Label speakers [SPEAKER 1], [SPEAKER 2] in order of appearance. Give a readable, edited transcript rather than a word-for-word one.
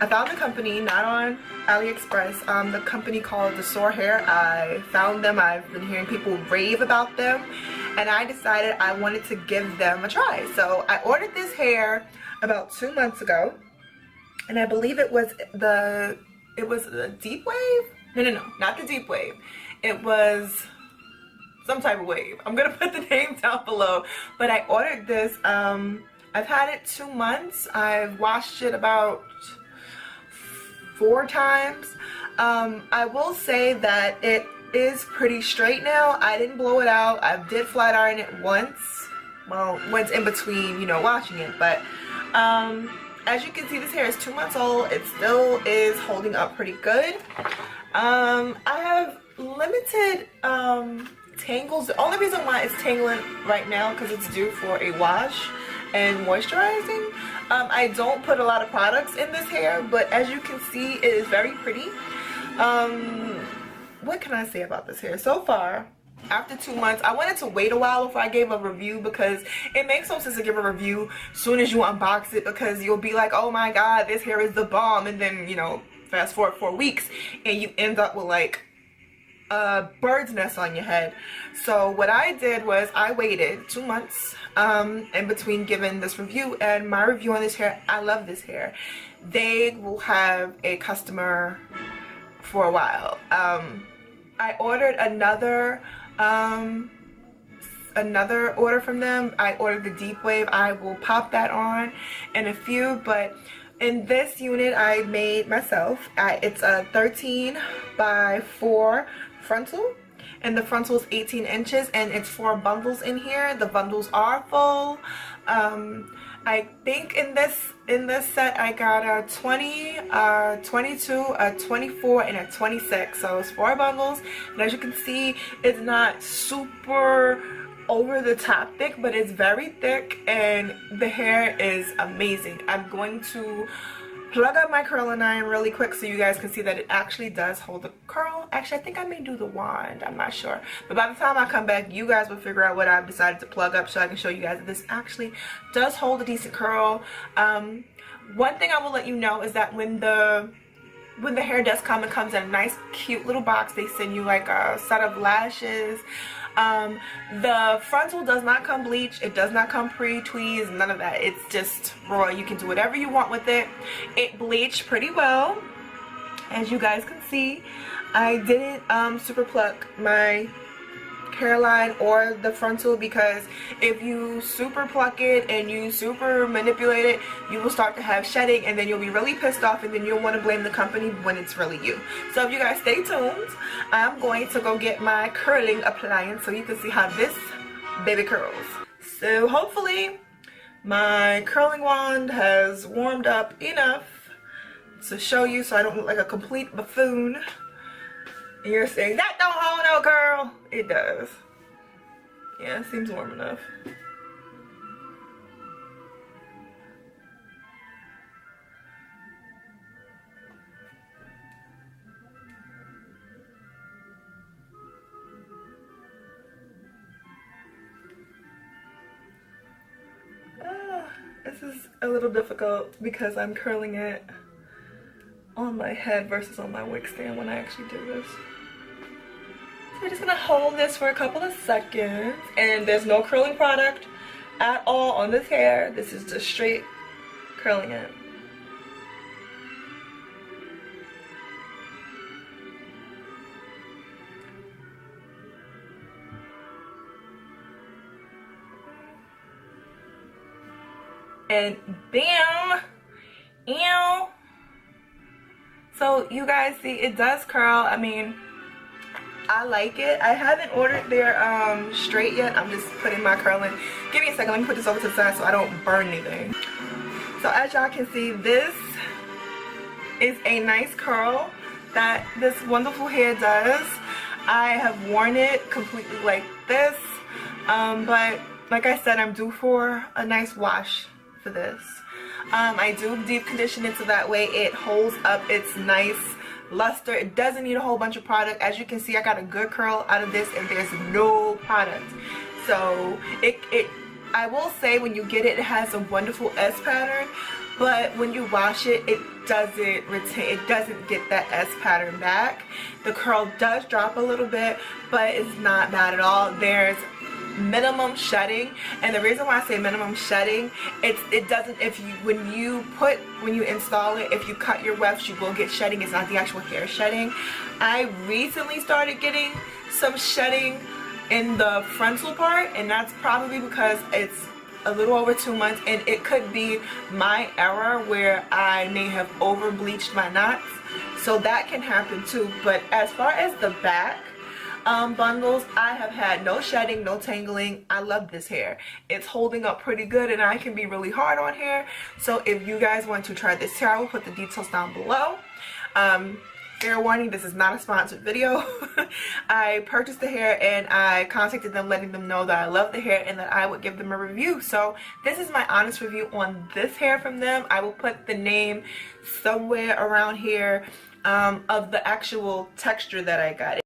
[SPEAKER 1] I found the company, not on AliExpress, the company called DSoar Hair. I found them, I've been hearing people rave about them, and I decided I wanted to give them a try. So I ordered this hair about 2 months ago, and I believe it was the deep wave? No, not the deep wave. It was some type of wave. I'm gonna put the name down below, but I ordered this. I've had it 2 months. I've washed it about 4 times. I will say that it is pretty straight now. I didn't blow it out. I did flat iron it once. Well, once in between, you know, washing it. But as you can see, this hair is 2 months old. It still is holding up pretty good. I have limited tangles. The only reason why it's tangling right now because it's due for a wash and moisturizing. I don't put a lot of products in this hair, but as you can see, it is very pretty. What can I say about this hair? So far, after 2 months, I wanted to wait a while before I gave a review because it makes no sense to give a review as soon as you unbox it, because you'll be like, oh my god, this hair is the bomb, and then, you know, fast forward 4 weeks and you end up with like a bird's nest on your head. So what I did was I waited 2 months in between giving this review, and my review on this hair, I love this hair. They will have a customer for a while. I ordered another order from them. I ordered the deep wave. I will pop that on in a few, but in this unit I made myself. It's a 13 by 4 frontal, and the frontal is 18 inches, and it's 4 bundles in here. The bundles are full. I think in this set I got a 20, 22, a 24, and a 26. So it's 4 bundles, and as you can see, it's not super over the top thick, but it's very thick, and the hair is amazing. I'm going to plug up my curling iron really quick so you guys can see that it actually does hold the curl. Actually, I think I may do the wand, I'm not sure, but by the time I come back, you guys will figure out what I've decided to plug up so I can show you guys that this actually does hold a decent curl. One thing I will let you know is that when the hair does come, it comes in a nice cute little box. They send you like a set of lashes. The frontal does not come bleached. It does not come pre-tweezed, none of that. It's just raw. You can do whatever you want with it. It bleached pretty well, as you guys can see. I didn't super pluck my hairline or the frontal, because if you super pluck it and you super manipulate it, you will start to have shedding, and then you'll be really pissed off, and then you'll want to blame the company when it's really you. So if you guys stay tuned, I'm going to go get my curling appliance so you can see how this baby curls. So hopefully my curling wand has warmed up enough to show you so I don't look like a complete buffoon. And you're saying, that don't hold no curl. It does. Yeah, it seems warm enough. This is a little difficult because I'm curling it on my head versus on my wig stand when I actually do this. So we're just gonna hold this for a couple of seconds, and there's no curling product at all on this hair. This is just straight curling it. And bam! Ew! So you guys see, it does curl. I mean, I like it. I haven't ordered their straight yet. I'm just putting my curl in. Give me a second. Let me put this over to the side so I don't burn anything. So as y'all can see, this is a nice curl that this wonderful hair does. I have worn it completely like this, but like I said, I'm due for a nice wash for this. I do deep condition it so that way it holds up its nice luster. It doesn't need a whole bunch of product. As you can see, I got a good curl out of this, and there's no product. So I will say, when you get it, it has a wonderful S pattern, but when you wash it, it doesn't retain, it doesn't get that S pattern back. The curl does drop a little bit, but it's not bad at all. There's minimum shedding, and the reason why I say minimum shedding, it doesn't, if you when you install it, if you cut your wefts, you will get shedding. It's not the actual hair shedding. I recently started getting some shedding in the frontal part, and that's probably because it's a little over 2 months, and it could be my error where I may have over bleached my knots, so that can happen too. But as far as the back bundles, I have had no shedding, no tangling. I love this hair. It's holding up pretty good, and I can be really hard on hair. So if you guys want to try this hair, I will put the details down below. Fair warning, this is not a sponsored video. I purchased the hair and I contacted them letting them know that I love the hair and that I would give them a review. So this is my honest review on this hair from them. I will put the name somewhere around here of the actual texture that I got.